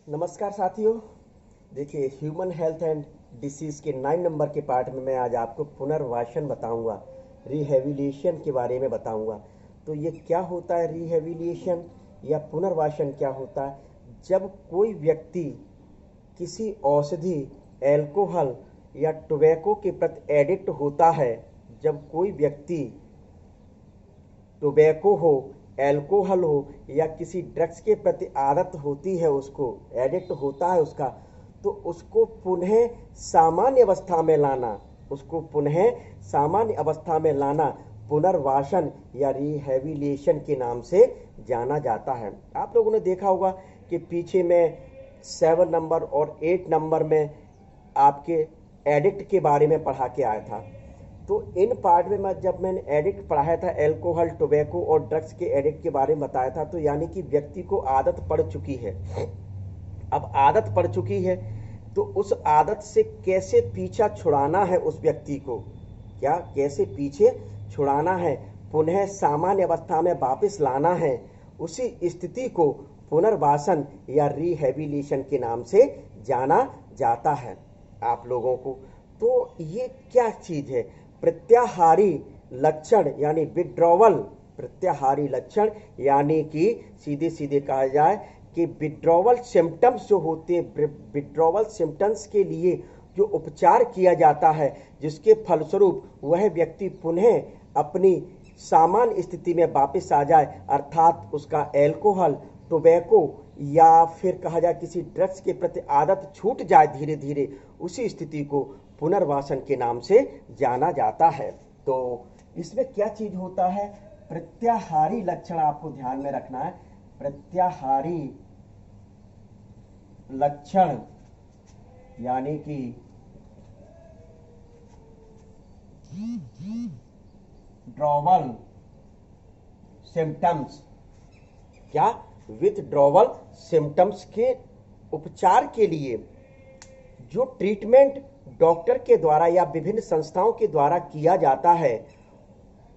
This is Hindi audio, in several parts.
नमस्कार साथियों। देखिए, ह्यूमन हेल्थ एंड डिसीज़ के 9 नंबर के पार्ट में मैं आज आपको पुनर्वासन बताऊंगा, रिहेबिलिटेशन के बारे में बताऊंगा। तो ये क्या होता है रिहेबिलिटेशन या पुनर्वासन क्या होता है? जब कोई व्यक्ति किसी औषधि, एल्कोहल या टोबैको के प्रति एडिक्ट होता है, जब कोई व्यक्ति टोबैको हो, एल्कोहल हो या किसी ड्रग्स के प्रति आदत होती है, उसको एडिक्ट होता है उसका, तो उसको पुनः सामान्य अवस्था में लाना, उसको पुनः सामान्य अवस्था में लाना पुनर्वासन या रिहेबिलिटेशन के नाम से जाना जाता है। आप लोगों ने देखा होगा कि पीछे में 7 नंबर और 8 नंबर में आपके एडिक्ट के बारे में पढ़ा के आया था। तो इन पार्ट में जब मैंने एडिक्ट पढ़ाया था, एल्कोहल, टोबैको और ड्रग्स के एडिक्ट के बारे में बताया था, तो यानी कि व्यक्ति को आदत पड़ चुकी है। अब आदत पड़ चुकी है तो उस आदत से कैसे पीछा छुड़ाना है उस व्यक्ति को, क्या कैसे पीछे छुड़ाना है, पुनः सामान्य अवस्था में वापस लाना है, उसी स्थिति को पुनर्वासन या रिहेबिलिटेशन के नाम से जाना जाता है आप लोगों को। तो ये क्या चीज़ है? प्रत्याहारी लक्षण यानी विड्रॉवल, प्रत्याहारी लक्षण यानी कि सीधे सीधे कहा जाए कि विड्रॉवल सिम्टम्स जो होते हैं, विड्रॉवल सिम्टम्स के लिए जो उपचार किया जाता है, जिसके फलस्वरूप वह व्यक्ति पुनः अपनी सामान्य स्थिति में वापस आ जाए, अर्थात उसका एल्कोहल, टोबैको या फिर कहा जाए किसी ड्रग्स के प्रति आदत छूट जाए धीरे धीरे, उसी स्थिति को पुनर्वासन के नाम से जाना जाता है। तो इसमें क्या चीज होता है? प्रत्याहारी लक्षण आपको ध्यान में रखना है। प्रत्याहारी लक्षण यानी कि विथड्रॉवल सिम्टम्स, क्या विथड्रॉवल सिम्टम्स के उपचार के लिए जो ट्रीटमेंट डॉक्टर के द्वारा या विभिन्न संस्थाओं के द्वारा किया जाता है,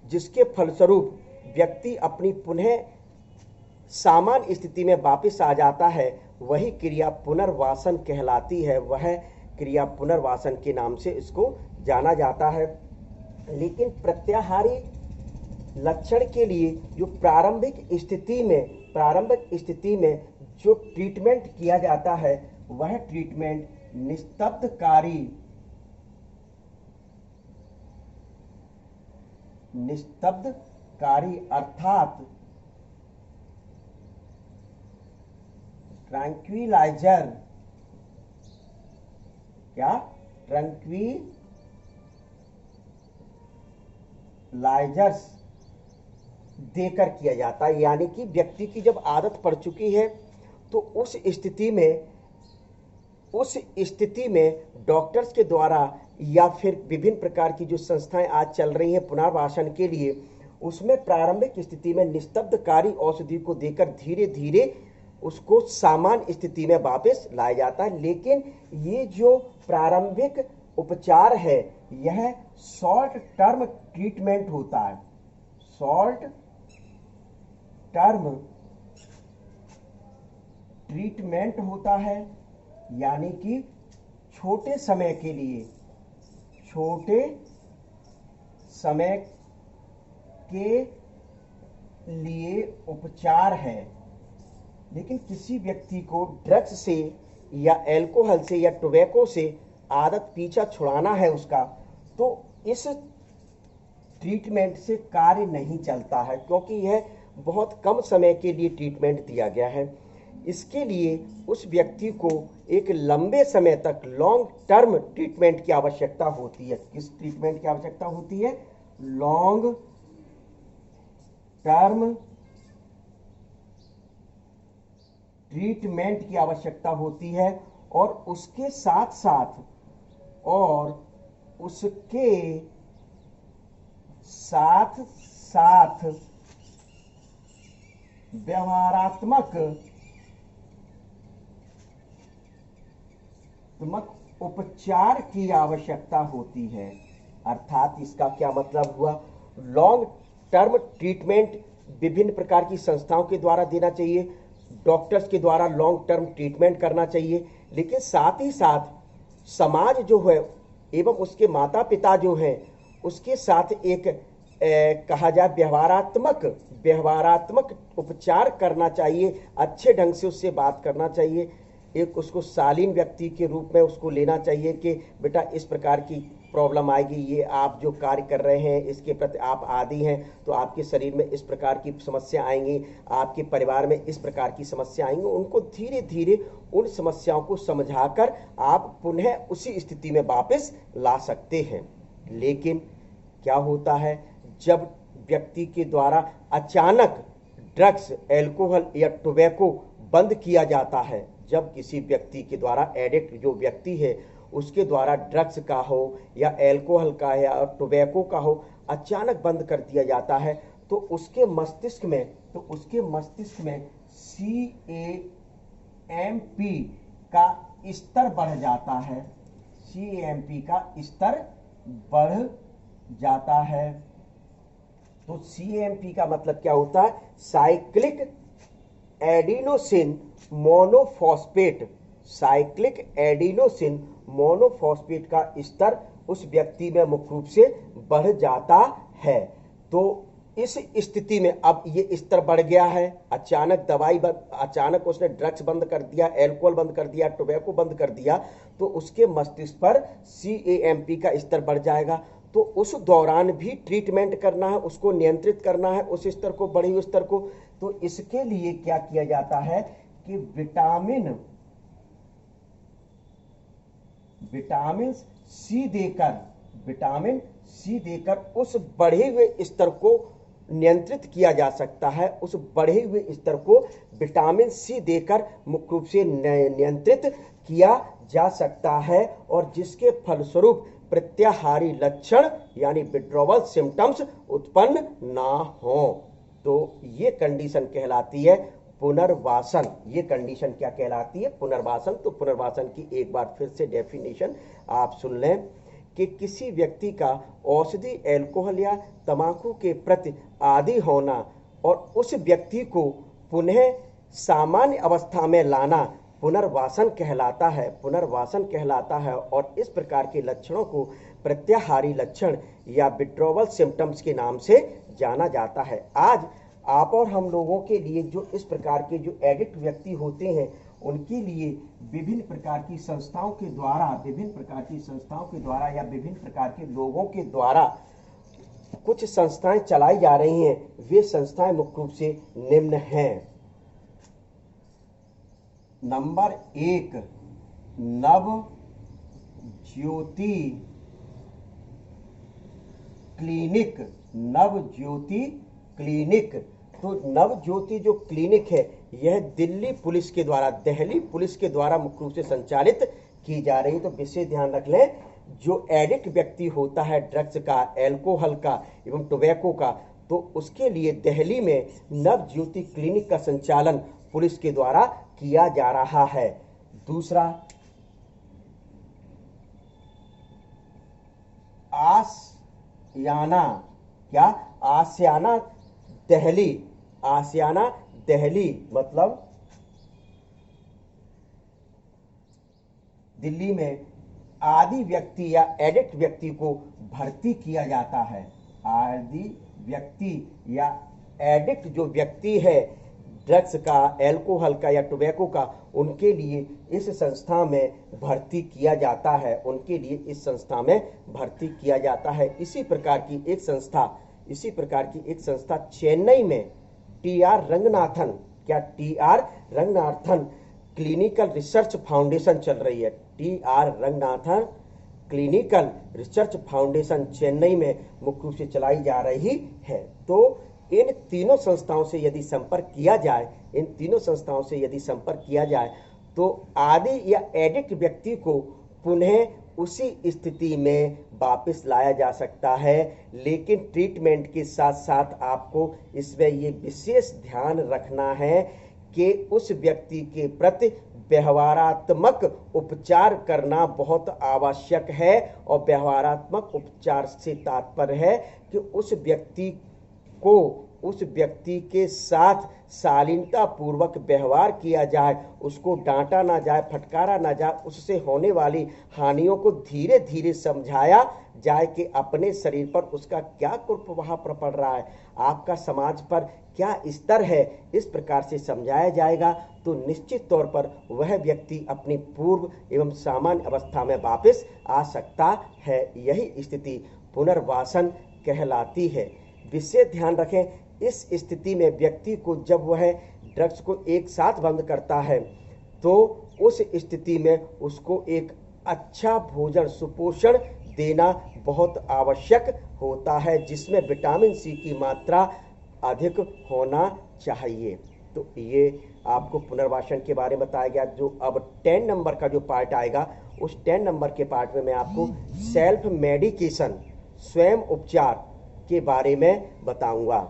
जिसके फलस्वरूप व्यक्ति अपनी पुनः सामान्य स्थिति में वापस आ जाता है, वही क्रिया पुनर्वासन कहलाती है। वह क्रिया पुनर्वासन के नाम से इसको जाना जाता है। लेकिन प्रत्याहारी लक्षण के लिए जो प्रारंभिक स्थिति में जो ट्रीटमेंट किया जाता है, वह ट्रीटमेंट निस्तब्धकारी अर्थात ट्रैंक्विलाइजर, क्या ट्रैंक्विलाइजर्स देकर किया जाता है। यानी कि व्यक्ति की जब आदत पड़ चुकी है तो उस स्थिति में डॉक्टर्स के द्वारा या फिर विभिन्न प्रकार की जो संस्थाएं आज चल रही हैं पुनर्वासन के लिए, उसमें प्रारंभिक स्थिति में निस्तब्धकारी औषधि को देकर धीरे धीरे उसको सामान्य स्थिति में वापस लाया जाता है। लेकिन ये जो प्रारंभिक उपचार है, यह शॉर्ट टर्म ट्रीटमेंट होता है। शॉर्ट टर्म ट्रीटमेंट होता है, यानी कि छोटे समय के लिए उपचार है। लेकिन किसी व्यक्ति को ड्रग्स से या एल्कोहल से या टोबैको से आदत पीछा छुड़ाना है उसका, तो इस ट्रीटमेंट से कार्य नहीं चलता है, क्योंकि यह बहुत कम समय के लिए ट्रीटमेंट दिया गया है। इसके लिए उस व्यक्ति को एक लंबे समय तक लॉन्ग टर्म ट्रीटमेंट की आवश्यकता होती है। किस ट्रीटमेंट की आवश्यकता होती है? लॉन्ग टर्म ट्रीटमेंट की आवश्यकता होती है। और उसके साथ साथ व्यवहारात्मक उपचार की आवश्यकता होती है। अर्थात इसका क्या मतलब हुआ? लॉन्ग टर्म ट्रीटमेंट विभिन्न प्रकार की संस्थाओं के द्वारा देना चाहिए, डॉक्टर्स के द्वारा लॉन्ग टर्म ट्रीटमेंट करना चाहिए, लेकिन साथ ही साथ समाज जो है एवं उसके माता पिता जो हैं उसके साथ एक कहा जाए व्यवहारात्मक उपचार करना चाहिए, अच्छे ढंग से उससे बात करना चाहिए, एक उसको शालीन व्यक्ति के रूप में उसको लेना चाहिए कि बेटा इस प्रकार की प्रॉब्लम आएगी, ये आप जो कार्य कर रहे हैं इसके प्रति आप आदी हैं तो आपके शरीर में इस प्रकार की समस्या आएंगी, आपके परिवार में इस प्रकार की समस्या आएंगी। उनको धीरे धीरे उन समस्याओं को समझाकर आप पुनः उसी स्थिति में वापस ला सकते हैं। लेकिन क्या होता है जब व्यक्ति के द्वारा अचानक ड्रग्स, एल्कोहल या टोबैको बंद किया जाता है, जब किसी व्यक्ति के द्वारा एडिक्ट जो व्यक्ति है उसके द्वारा ड्रग्स का हो या एल्कोहल का या टोबैको का हो अचानक बंद कर दिया जाता है तो उसके मस्तिष्क में CAMP का स्तर बढ़ जाता है, CAMP का स्तर बढ़ जाता है। तो CAMP का मतलब क्या होता है? Cyclic adenosine monophosphate, cyclic adenosine monophosphate का स्तर उस व्यक्ति में मुख्य रूप से बढ़ जाता है। तो इस स्थिति में अब ये स्तर बढ़ गया है, अचानक उसने ड्रग्स बंद कर दिया, एल्कोहल बंद कर दिया, टोबैको बंद कर दिया, तो उसके मस्तिष्क पर CAMP का स्तर बढ़ जाएगा। तो उस दौरान भी ट्रीटमेंट करना है, उसको नियंत्रित करना है उस स्तर को, बढ़े हुए स्तर को। तो इसके लिए क्या किया जाता है कि विटामिन सी देकर उस बढ़े हुए स्तर को नियंत्रित किया जा सकता है। उस बढ़े हुए स्तर को विटामिन सी देकर मुख्य रूप से नियंत्रित किया जा सकता है और जिसके फलस्वरूप प्रत्याहारी लक्षण यानी विड्रॉवल सिम्टम्स उत्पन्न ना हो। तो ये कंडीशन कहलाती है पुनर्वासन। ये कंडीशन क्या कहलाती है? पुनर्वासन। तो पुनर्वासन की एक बार फिर से डेफिनेशन आप सुन लें कि किसी व्यक्ति का औषधि, अल्कोहल या तंबाकू के प्रति आदी होना और उस व्यक्ति को पुनः सामान्य अवस्था में लाना पुनर्वासन कहलाता है। पुनर्वासन कहलाता है और इस प्रकार के लक्षणों को प्रत्याहारी लक्षण या विड्रॉवल सिम्टम्स के नाम से जाना जाता है। आज आप और हम लोगों के लिए जो इस प्रकार के जो एडिक्ट व्यक्ति होते हैं उनके लिए विभिन्न प्रकार की संस्थाओं के द्वारा या विभिन्न प्रकार के लोगों के द्वारा कुछ संस्थाएं चलाई जा रही हैं। वे संस्थाएं मुख्य रूप से निम्न हैं। Number 1, Navjyoti clinic. तो नवज्योति जो क्लिनिक है यह दहली पुलिस के द्वारा मुख्य रूप से संचालित की जा रही है। तो विशेष ध्यान रख लें, जो एडिक्ट व्यक्ति होता है ड्रग्स का, एल्कोहल का एवं टोबैको का, तो उसके लिए दिल्ली में नवज्योति क्लिनिक का संचालन पुलिस के द्वारा किया जा रहा है। दूसरा, आसियाना दिल्ली मतलब दिल्ली में आदि व्यक्ति या एडिक्ट व्यक्ति को भर्ती किया जाता है। आदि व्यक्ति या एडिक्ट जो व्यक्ति है ड्रग्स का, एल्कोहल का या टोबैको का, उनके लिए इस संस्था में भर्ती किया जाता है। इसी प्रकार की एक संस्था चेन्नई में TR Ranganathan clinical research foundation चल रही है। TR Ranganathan clinical research foundation Chennai में मुख्य रूप से चलाई जा रही है। तो इन तीनों संस्थाओं से यदि संपर्क किया जाए तो आदि या एडिक्ट व्यक्ति को पुनः उसी स्थिति में वापस लाया जा सकता है। लेकिन ट्रीटमेंट के साथ साथ आपको इसमें ये विशेष ध्यान रखना है कि उस व्यक्ति के प्रति व्यवहारात्मक उपचार करना बहुत आवश्यक है। और व्यवहारात्मक उपचार से तात्पर्य है कि उस व्यक्ति को उस व्यक्ति के साथ शालीनता पूर्वक व्यवहार किया जाए, उसको डांटा ना जाए, फटकारा ना जाए, उससे होने वाली हानियों को धीरे धीरे समझाया जाए कि अपने शरीर पर उसका क्या कुप्रभाव पड़ रहा है, आपका समाज पर क्या स्तर है, इस प्रकार से समझाया जाएगा तो निश्चित तौर पर वह व्यक्ति अपनी पूर्व एवं सामान्य अवस्था में वापस आ सकता है। यही स्थिति पुनर्वासन कहलाती है। विशेष ध्यान रखें, इस स्थिति में व्यक्ति को जब वह ड्रग्स को एक साथ बंद करता है तो उस स्थिति में उसको एक अच्छा भोजन सुपोषण देना बहुत आवश्यक होता है, जिसमें विटामिन सी की मात्रा अधिक होना चाहिए। तो ये आपको पुनर्वासन के बारे में बताया गया। जो अब 10 नंबर का जो पार्ट आएगा, उस 10 नंबर के पार्ट में मैं आपको सेल्फ मेडिकेशन, स्वयं उपचार के बारे में बताऊंगा।